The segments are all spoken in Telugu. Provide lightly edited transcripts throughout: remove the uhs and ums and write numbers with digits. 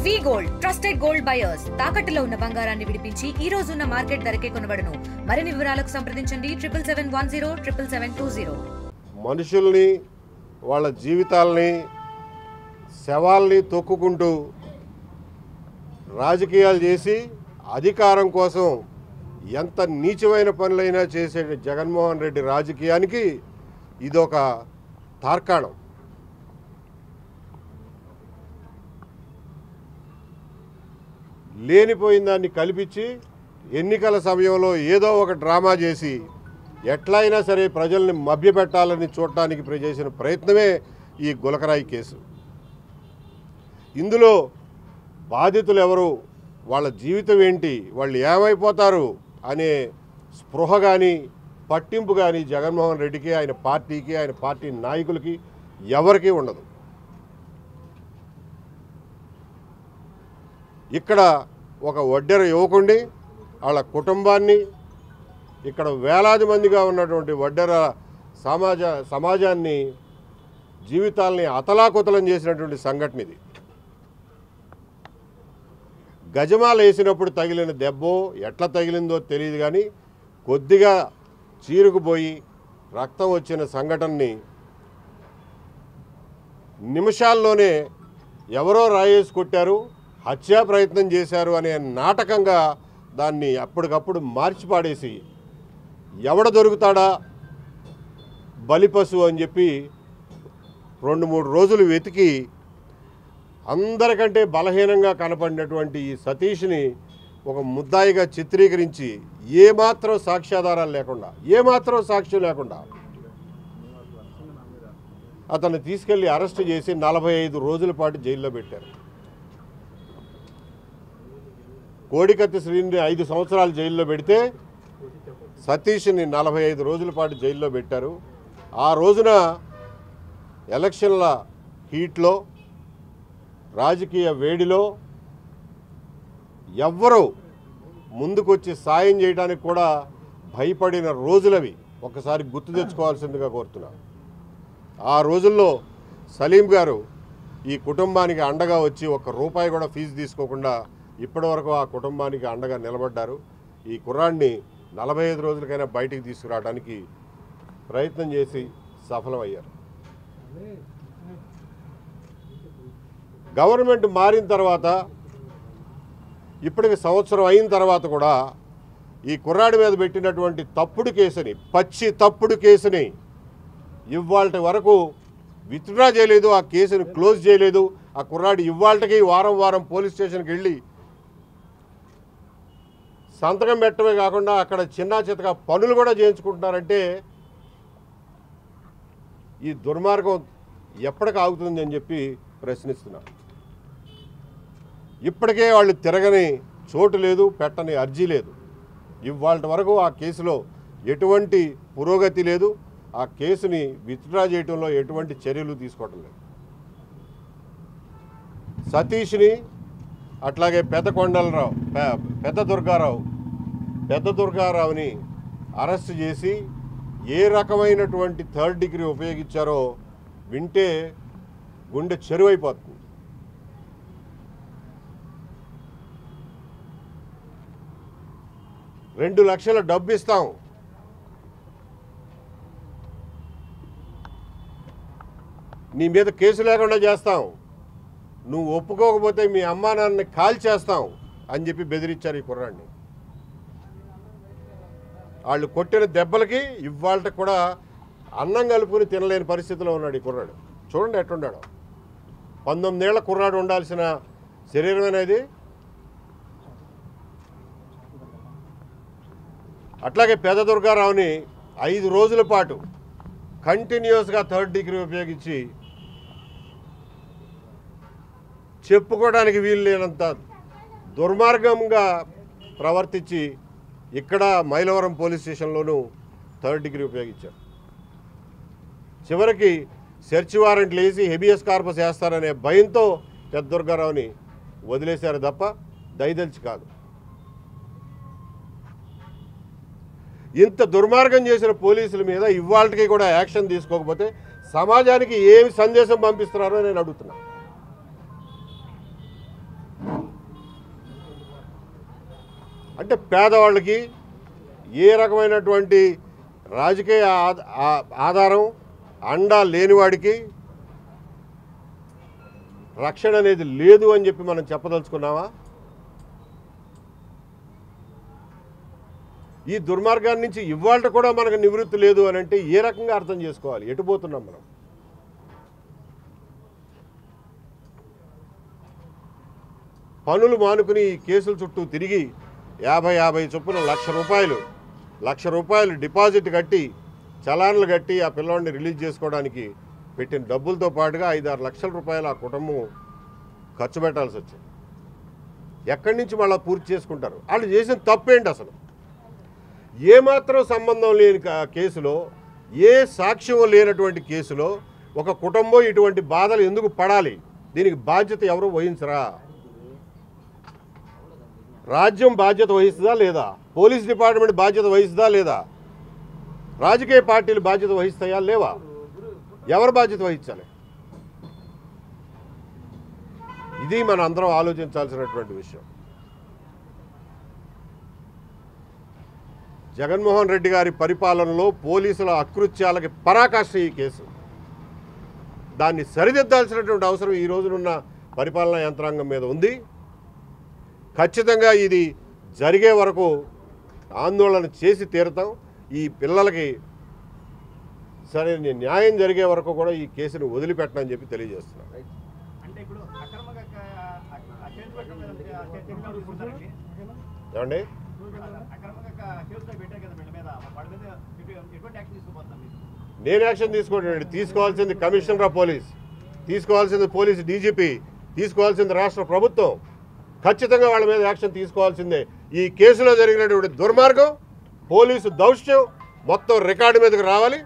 వి గోల్డ్ ట్రస్టెడ్ గోల్డ్ బయర్స్ తాకట్టులో ఉన్న బంగారాన్ని విడిపించి ఈ రోజు ఉన్న మార్కెట్ ధరకే కొనబడును. మరిన్ని వివరాలకు సంప్రదించండి 77107720. మనుషుల్ని వాళ్ళ జీవితాల్ని శవాల్ని తొక్కుకుంటూ రాజకీయాలు చేసి అధికారం కోసం ఎంత నీచమైన పనులైనా చేసే జగన్మోహన్ రెడ్డి రాజకీయానికి ఇదొక తార్కాణం. లేనిపోయిన దాన్ని కల్పించి ఎన్నికల సమయంలో ఏదో ఒక డ్రామా చేసి ఎట్లయినా సరే ప్రజల్ని మభ్యపెట్టాలని చూడటానికి చేసిన ప్రయత్నమే ఈ గులకరాయి కేసు. ఇందులో బాధితులు ఎవరు, వాళ్ళ జీవితం ఏంటి, వాళ్ళు ఏమైపోతారు అనే స్పృహ కానీ పట్టింపు కానీ జగన్మోహన్ రెడ్డికి, ఆయన పార్టీకి, ఆయన పార్టీ నాయకులకి ఎవరికీ ఉండదు. ఇక్కడ ఒక వడ్డెర యువకుడిని, వాళ్ళ కుటుంబాన్ని, ఇక్కడ వేలాది మందిగా ఉన్నటువంటి వడ్డెర సమాజాన్ని జీవితాల్ని అతలాకుతలం చేసినటువంటి సంఘటన ఇది. గజమాల వేసినప్పుడు తగిలిన దెబ్బో ఎట్లా తగిలిందో తెలియదు, కానీ కొద్దిగా చీరుకుపోయి రక్తం వచ్చిన సంఘటనని నిమిషాల్లోనే ఎవరో రాయేసి కొట్టారు, హత్యా ప్రయత్నం చేశారు అనే నాటకంగా దాన్ని అప్పటికప్పుడు మార్చిపాడేసి ఎవడ దొరుకుతాడా బలిపశువు అని చెప్పి 2-3 రోజులు వెతికి అందరికంటే బలహీనంగా కనపడినటువంటి ఈ సతీష్ని ఒక ముద్దాయిగా చిత్రీకరించి ఏమాత్రం సాక్ష్యాధారాలు లేకుండా, ఏమాత్రం సాక్ష్యం లేకుండా అతన్ని తీసుకెళ్లి అరెస్ట్ చేసి 45 రోజుల పాటు జైల్లో పెట్టారు. కోడికత్తి శ్రీని 5 సంవత్సరాలు జైల్లో పెడితే సతీష్ని 45 రోజుల పాటు జైల్లో పెట్టారు. ఆ రోజున ఎలక్షన్ల హీట్లో, రాజకీయ వేడిలో ఎవ్వరూ ముందుకొచ్చి సాయం చేయడానికి కూడా భయపడిన రోజులవి ఒకసారి గుర్తు తెచ్చుకోవాల్సిందిగా కోరుతున్నాను. ఆ రోజుల్లో సలీం గారు ఈ కుటుంబానికి అండగా వచ్చి ₹1 కూడా ఫీజు తీసుకోకుండా ఇప్పటివరకు ఆ కుటుంబానికి అండగా నిలబడ్డారు. ఈ కుర్రాడిని 45 రోజులకైనా బయటికి తీసుకురావడానికి ప్రయత్నం చేసి సఫలమయ్యారు. గవర్నమెంట్ మారిన తర్వాత ఇప్పటికి సంవత్సరం అయిన తర్వాత కూడా ఈ కుర్రాడి మీద పెట్టినటువంటి తప్పుడు కేసుని, పచ్చి తప్పుడు కేసుని ఇవాళ వరకు విత్డ్రా చేయలేదు, ఆ కేసుని క్లోజ్ చేయలేదు. ఆ కుర్రాడు ఇవాళకి వారం పోలీస్ స్టేషన్కి వెళ్ళి సంతకం పెట్టడమే కాకుండా అక్కడ చిన్న చితక పనులు కూడా చేయించుకుంటున్నారంటే ఈ దుర్మార్గం ఎప్పటికి ఆగుతుంది అని చెప్పి ప్రశ్నిస్తున్నారు. ఇప్పటికే వాళ్ళు తిరగని చోటు లేదు, పెట్టని అర్జీ లేదు. ఇవాళ వరకు ఆ కేసులో ఎటువంటి పురోగతి లేదు. ఆ కేసుని విత్డ్రా చేయడంలో ఎటువంటి చర్యలు తీసుకోవటం లేదు. సతీష్ని అట్లాగే పెద్ద దుర్గారావుని అరెస్ట్ చేసి ఏ రకమైనటువంటి 3rd డిగ్రీ ఉపయోగించారో వింటే గుండె చెరువైపోతుంది. $2 లక్షల డబ్బు ఇస్తాం, నీ మీద కేసు లేకుండా చేస్తాం, నువ్వు ఒప్పుకోకపోతే మీ అమ్మా నాన్నని కాల్ చేస్తాం అని చెప్పి బెదిరించారు ఈ కుర్రాడిని. వాళ్ళు కొట్టిన దెబ్బలకి ఇవాళ కూడా అన్నం కలుపుకొని తినలేని పరిస్థితిలో ఉన్నాడు ఈ కుర్రాడు. చూడండి ఎట్టున్నాడు. 19 ఏళ్ల కుర్రాడు ఉండాల్సిన శరీరం అనేది. అట్లాగే పెద్ద దుర్గారావుని 5 రోజుల పాటు కంటిన్యూస్గా 3rd డిగ్రీ ఉపయోగించి చెప్పుకోవడానికి వీలు లేనంత దుర్మార్గంగా ప్రవర్తించి ఇక్కడ మైలవరం పోలీస్ స్టేషన్లోనూ 3rd డిగ్రీ ఉపయోగించారు. చివరికి సెర్చ్ వారెంట్లు వేసి హెబియస్ కార్పస్ వేస్తారనే భయంతో పెద్ద దుర్గారావుని వదిలేశారు తప్ప దయదలిచి కాదు. ఇంత దుర్మార్గం చేసిన పోలీసుల మీద ఇవాళకి కూడా యాక్షన్ తీసుకోకపోతే సమాజానికి ఏమి సందేశం పంపిస్తున్నారో నేను అడుగుతున్నా. అంటే పేదవాళ్ళకి ఏ రకమైనటువంటి రాజకీయ ఆధారం అండా లేనివాడికి రక్షణ అనేది లేదు అని చెప్పి మనం చెప్పదలుచుకున్నామా? ఈ దుర్మార్గాన్ని నుంచి ఇవాళ కూడా మనకు నివృత్తి లేదు అని అంటే ఏ రకంగా అర్థం చేసుకోవాలి? ఎటుపోతున్నాం మనం? పనులు మానుకుని ఈ కేసుల చుట్టూ తిరిగి 50 చొప్పున లక్ష రూపాయలు డిపాజిట్ కట్టి చలాన్లు కట్టి ఆ పిల్లవాడిని రిలీజ్ చేసుకోవడానికి పెట్టిన డబ్బులతో పాటుగా 5-6 లక్షల రూపాయలు ఆ కుటుంబం ఖర్చు పెట్టాల్సి వచ్చింది. ఎక్కడి నుంచి మళ్ళీ పూర్తి చేసుకుంటారు? వాళ్ళు చేసిన తప్పేంటి అసలు? ఏమాత్రం సంబంధం లేని కేసులో, ఏ సాక్ష్యం లేనటువంటి కేసులో ఒక కుటుంబం ఇటువంటి బాధలు ఎందుకు పడాలి? దీనికి బాధ్యత ఎవరు వహించరా? రాజ్యం బాధ్యత వహిస్తుందా లేదా? పోలీస్ డిపార్ట్మెంట్ బాధ్యత వహిస్తుందా లేదా? రాజకీయ పార్టీలు బాధ్యత వహిస్తాయా లేవా? ఎవరు బాధ్యత వహించాలి? ఇది మనం అందరం ఆలోచించాల్సినటువంటి విషయం. జగన్మోహన్ రెడ్డి గారి పరిపాలనలో పోలీసుల అకృత్యాలకి పరాకాష్ఠ ఈ కేసు. దాన్ని సరిదిద్దాల్సినటువంటి అవసరం ఈ రోజునున్న పరిపాలనా యంత్రాంగం మీద ఉంది. ఖచ్చితంగా ఇది జరిగే వరకు ఆందోళన చేసి తీరుతాం. ఈ పిల్లలకి సరైన న్యాయం జరిగే వరకు కూడా ఈ కేసును వదిలిపెట్టనని చెప్పి తెలియజేస్తున్నాం. ఏమండి, నేను యాక్షన్ తీసుకోండి. తీసుకోవాల్సింది కమిషనర్ ఆఫ్ పోలీస్, తీసుకోవాల్సింది పోలీస్ డీజీపీ, తీసుకోవాల్సింది రాష్ట్ర ప్రభుత్వం. ఖచ్చితంగా వాళ్ళ మీద యాక్షన్ తీసుకోవాల్సిందే. ఈ కేసులో జరిగినటువంటి దుర్మార్గం, పోలీసు దౌష్ట్యం మొత్తం రికార్డు మీదకి రావాలి.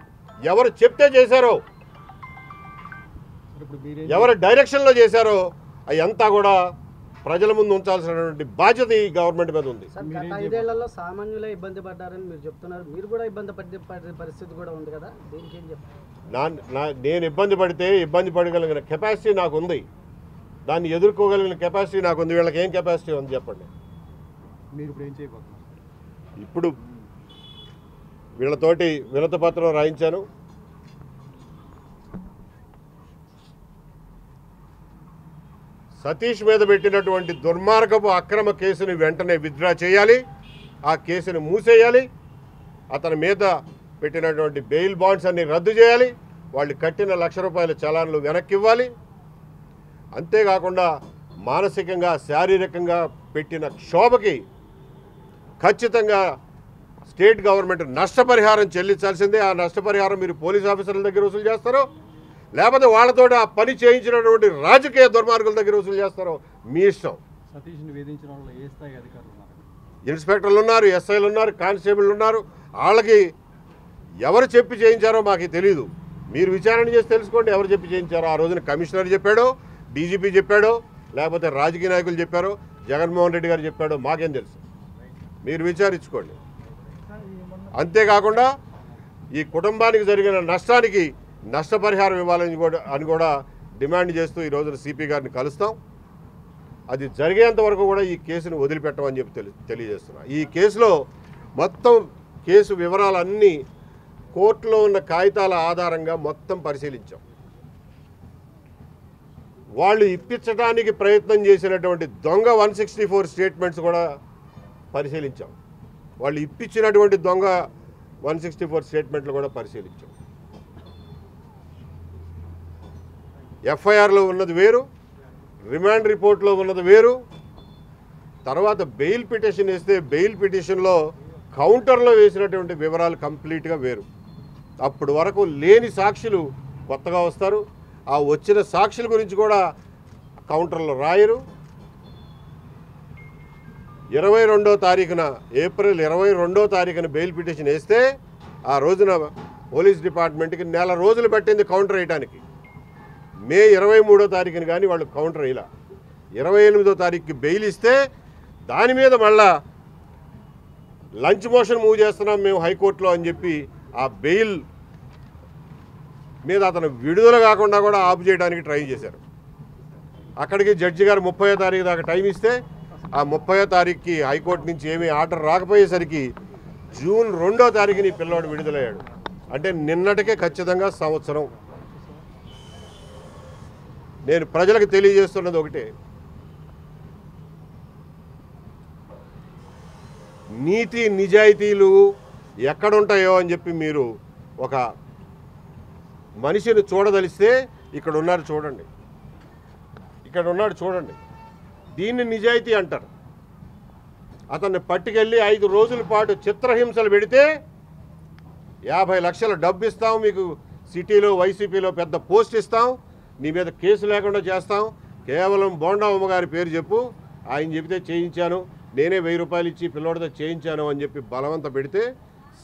ఎవరు చెప్తే చేశారో, ఎవరు డైరెక్షన్లో చేశారో అదంతా కూడా ప్రజల ముందు ఉంచాల్సినటువంటి బాధ్యత ఈ గవర్నమెంట్ మీద ఉంది. గత 5 ఏళ్లలో సామాన్యులే ఇబ్బంది పడ్డారని మీరు చెప్తున్నారు. మీరు కూడా ఇబ్బంది పడే పరిస్థితి కూడా ఉంది కదా, దీనికి ఏం చెప్తారు? నేను ఇబ్బంది పడితే ఇబ్బంది పడగలిగిన కెపాసిటీ నాకు ఉంది. దాన్ని ఎదుర్కోగలిగిన కెపాసిటీ నాకు ఉంది. వీళ్ళకి ఏం కెపాసిటీ ఉంది చెప్పండి? మీరు ఇప్పుడు ఏం చేయబోతున్నారు? ఇప్పుడు వీళ్ళతోటి వినతి పత్రం రాయించాను. సతీష్ మీద పెట్టినటువంటి దుర్మార్గపు అక్రమ కేసుని వెంటనే విత్డ్రా చేయాలి. ఆ కేసుని మూసేయాలి. అతని మీద పెట్టినటువంటి బెయిల్ బాండ్స్ అన్ని రద్దు చేయాలి. వాళ్ళు కట్టిన ₹1,00,000 చలాన్లు వెనక్కి ఇవ్వాలి. అంతేకాకుండా మానసికంగా, శారీరకంగా పెట్టిన క్షోభకి ఖచ్చితంగా స్టేట్ గవర్నమెంట్ నష్టపరిహారం చెల్లించాల్సిందే. ఆ నష్టపరిహారం మీరు పోలీస్ ఆఫీసర్ల దగ్గర వసూలు చేస్తారో, లేకపోతే వాళ్ళతో ఆ పని చేయించినటువంటి రాజకీయ దుర్మార్గుల దగ్గర వసూలు చేస్తారో మీ ఇష్టం. సతీష్ని వేధించిన వాళ్ళు ఏ స్థాయి అధికారులు ఉన్నారు? ఇన్స్పెక్టర్లు ఉన్నారు, ఎస్ఐలు ఉన్నారు, కానిస్టేబుల్ ఉన్నారు. వాళ్ళకి ఎవరు చెప్పి చేయించారో మాకు తెలియదు. మీరు విచారణ చేసి తెలుసుకోండి ఎవరు చెప్పి చేయించారో. ఆ రోజున కమిషనర్ చెప్పాడో, డీజీపీ చెప్పాడో, లేకపోతే రాజకీయ నాయకులు చెప్పారో, జగన్మోహన్ రెడ్డి గారు చెప్పాడో మాకేం తెలుసు? మీరు విచారించుకోండి. అంతేకాకుండా ఈ కుటుంబానికి జరిగిన నష్టానికి నష్టపరిహారం ఇవ్వాలని కూడా డిమాండ్ చేస్తూ ఈ రోజున సిపి గారిని కలుస్తాం. అది జరిగేంత వరకు కూడా ఈ కేసును వదిలిపెట్టమని చెప్పి తెలియజేస్తున్నా. ఈ కేసులో మొత్తం కేసు వివరాలన్నీ కోర్టులో ఉన్న కాగితాల ఆధారంగా మొత్తం పరిశీలించాం. వాళ్ళు ఇప్పించడానికి ప్రయత్నం చేసినటువంటి దొంగ 164 స్టేట్మెంట్స్ కూడా పరిశీలించాం. వాళ్ళు ఇప్పించినటువంటి దొంగ 164 స్టేట్మెంట్లు కూడా పరిశీలించాం. ఎఫ్ఐఆర్లో ఉన్నది వేరు, రిమాండ్ రిపోర్ట్లో ఉన్నది వేరు. తర్వాత బెయిల్ పిటిషన్ వేస్తే బెయిల్ పిటిషన్లో కౌంటర్లో వేసినటువంటి వివరాలు కంప్లీట్గా వేరు. అప్పటి వరకు లేని సాక్షులు కొత్తగా వస్తారు. ఆ వచ్చిన సాక్షుల గురించి కూడా కౌంటర్లో రాయరు. 22వ తారీఖున, ఏప్రిల్ 22వ తారీఖున బెయిల్ పిటిషన్ వేస్తే ఆ రోజున పోలీస్ డిపార్ట్మెంట్కి 1 నెల రోజులు పట్టింది కౌంటర్ వేయడానికి. మే 23వ తారీఖున కానీ వాళ్ళు కౌంటర్ వేయలా. 28వ తారీఖుకి బెయిల్ ఇస్తే దాని మీద మళ్ళా లంచ్ మోషన్ మూవ్ చేస్తున్నాం మేము హైకోర్టులో అని చెప్పి ఆ బెయిల్ మీద అతను విడుదల కాకుండా కూడా ఆపు చేయడానికి ట్రై చేశారు. అక్కడికి జడ్జి గారు 30వ తారీఖు దాకా టైం ఇస్తే ఆ 30వ తారీఖుకి హైకోర్టు నుంచి ఏమీ ఆర్డర్ రాకపోయేసరికి జూన్ 2వ తారీఖుని పిల్లోడు విడుదలయ్యాడు. అంటే నిన్నటికే ఖచ్చితంగా సంవత్సరం. నేను ప్రజలకు తెలియజేస్తున్నది ఒకటే, నీతి నిజాయితీలు ఎక్కడుంటాయో అని చెప్పి మీరు ఒక మనిషిని చూడదలిస్తే ఇక్కడ ఉన్నాడు చూడండి, ఇక్కడ ఉన్నాడు చూడండి. దీన్ని నిజాయితీ అంటారు. అతన్ని పట్టుకెళ్ళి 5 రోజుల పాటు చిత్రహింసలు పెడితే 50 లక్షల డబ్బు ఇస్తాం, మీకు సిటీలో వైసీపీలో పెద్ద పోస్ట్ ఇస్తాం, నీ మీద కేసు లేకుండా చేస్తాం, కేవలం బోండా అమ్మగారి పేరు చెప్పు, ఆయన చెబితే చేయించాను, నేనే 1000 రూపాయలు ఇచ్చి పిల్లోడితో చేయించాను అని చెప్పి బలవంత పెడితే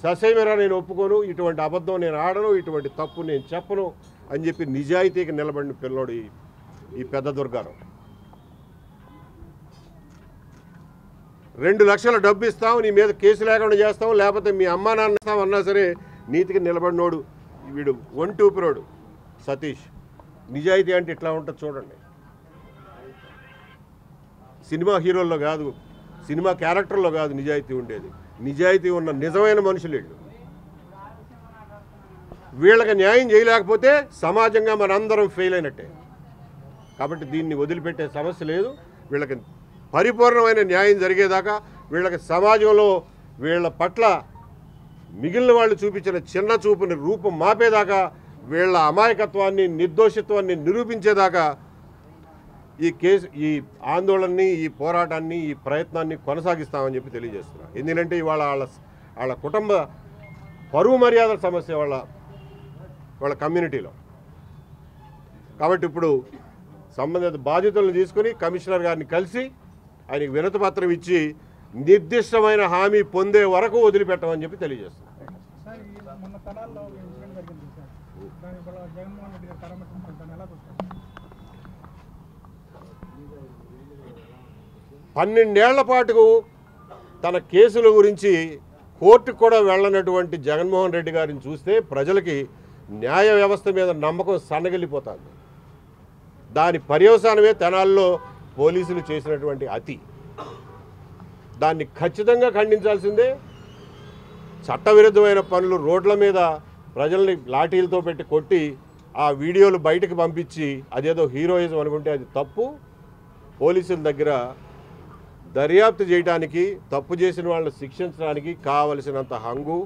ససేమిరా నేను ఒప్పుకోను, ఇటువంటి అబద్ధం నేను ఆడను, ఇటువంటి తప్పు నేను చెప్పను అని చెప్పి నిజాయితీకి నిలబడిన పిల్లోడు ఈ పెద్ద దుర్గారావు. 2 లక్షల డబ్బు ఇస్తాం, నీ మీద కేసు లేకుండా చేస్తాం, లేకపోతే మీ అమ్మా నాన్న ఇస్తాం అన్నా సరే నీతికి నిలబడినోడు వీడు ఒంటూపిరోడు సతీష్. నిజాయితీ అంటే ఇట్లా ఉంటుంది చూడండి. సినిమా హీరోల్లో కాదు, సినిమా క్యారెక్టర్లో కాదు నిజాయితీ ఉండేది. నిజాయితీ ఉన్న నిజమైన మనుషులు వీళ్ళు. వీళ్ళకి న్యాయం చేయలేకపోతే సమాజంగా మనందరం ఫెయిల్ అయినట్టే. కాబట్టి దీన్ని వదిలిపెట్టే సమస్య లేదు. వీళ్ళకి పరిపూర్ణమైన న్యాయం జరిగేదాకా, వీళ్ళకి సమాజంలో వీళ్ళ పట్ల మిగిలిన వాళ్ళు చూపించిన చిన్న చూపుని రూపం మాపేదాకా, వీళ్ళ అమాయకత్వాన్ని నిర్దోషిత్వాన్ని నిరూపించేదాకా ఈ ఆందోళనని, ఈ పోరాటాన్ని, ఈ ప్రయత్నాన్ని కొనసాగిస్తామని చెప్పి తెలియజేస్తున్నారు. ఎందుకంటే ఇవాళ వాళ్ళ కుటుంబ పరువు మర్యాదల సమస్య వాళ్ళ కమ్యూనిటీలో. కాబట్టి ఇప్పుడు సంబంధిత బాధ్యతలను తీసుకుని కమిషనర్ గారిని కలిసి ఆయనకి వినతి పత్రం ఇచ్చి నిర్దిష్టమైన హామీ పొందే వరకు వదిలిపెట్టమని చెప్పి తెలియజేస్తున్నారు. 12 ఏళ్ల పాటు తన కేసుల గురించి కోర్టుకు కూడా వెళ్ళనటువంటి జగన్మోహన్ రెడ్డి గారిని చూస్తే ప్రజలకి న్యాయ వ్యవస్థ మీద నమ్మకం సన్నగిల్లిపోతుంది. దాని పర్యవసానమే తెనాల్లో పోలీసులు చేసినటువంటి అతి. దాన్ని ఖచ్చితంగా ఖండించాల్సిందే. చట్టవిరుద్ధమైన పనులు, రోడ్ల మీద ప్రజల్ని లాఠీలతో పెట్టి కొట్టి ఆ వీడియోలు బయటకు పంపించి అదేదో హీరోయిజం అనుకుంటే అది తప్పు. పోలీసుల దగ్గర దర్యాప్తు చేయడానికి, తప్పు చేసిన వాళ్ళని శిక్షించడానికి కావలసినంత హంగు,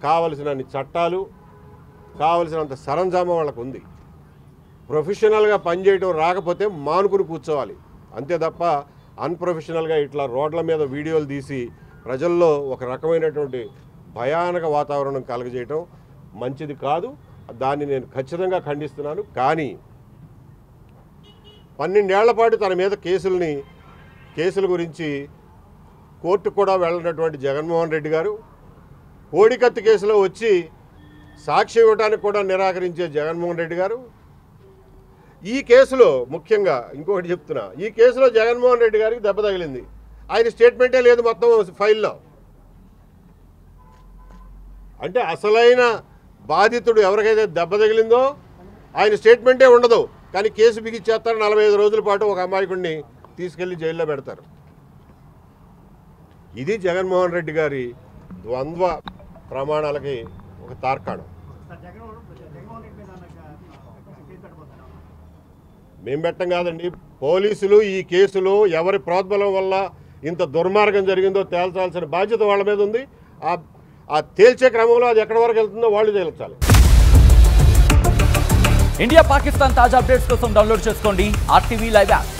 కావలసినన్ని చట్టాలు, కావలసినంత సరంజామం వాళ్ళకు ఉంది. ప్రొఫెషనల్గా పనిచేయడం రాకపోతే మానుకుని కూర్చోవాలి అంతే తప్ప అన్ప్రొఫెషనల్గా ఇట్లా రోడ్ల మీద వీడియోలు తీసి ప్రజల్లో ఒక రకమైనటువంటి భయానక వాతావరణం కలగజేయటం మంచిది కాదు. దాన్ని నేను ఖచ్చితంగా ఖండిస్తున్నాను. కానీ 12 ఏళ్ల పాటు తన మీద కేసుల గురించి కోర్టుకు కూడా వెళ్ళినటువంటి జగన్మోహన్ రెడ్డి గారు కోడికత్తి కేసులో వచ్చి సాక్ష్యం ఇవ్వడానికి కూడా నిరాకరించే జగన్మోహన్ రెడ్డి గారు ఈ కేసులో ముఖ్యంగా ఇంకొకటి చెప్తున్నా, ఈ కేసులో జగన్మోహన్ రెడ్డి గారికి దెబ్బ తగిలింది. ఆయన స్టేట్మెంటే లేదు మొత్తం ఫైల్లో. అంటే అసలైన బాధితుడు ఎవరికైతే దెబ్బ తగిలిందో ఆయన స్టేట్మెంటే ఉండదు. కానీ కేసు బిగిచ్చేస్తారు. 45 రోజుల పాటు ఒక అమాయకుడిని తీసుకెళ్లి జైల్లో పెడతారు. ఇది జగన్మోహన్ రెడ్డి గారి ద్వంద్వ ప్రమాణాలకి ఒక తార్కాణం. మేం పెట్టం కాదండి, పోలీసులు ఈ కేసులో ఎవరి ప్రోద్బలం వల్ల ఇంత దుర్మార్గం జరిగిందో తేల్చాల్సిన బాధ్యత వాళ్ళ మీద ఉంది. ఆ తేల్చే క్రమంలో అది ఎక్కడి వరకు వెళ్తుందో వాళ్ళు తేల్చాలి. ఇండియా పాకిస్తాన్ తాజా అప్డేట్స్ కోసం డౌన్లోడ్ చేసుకోండి RTV లైవ్ యాప్.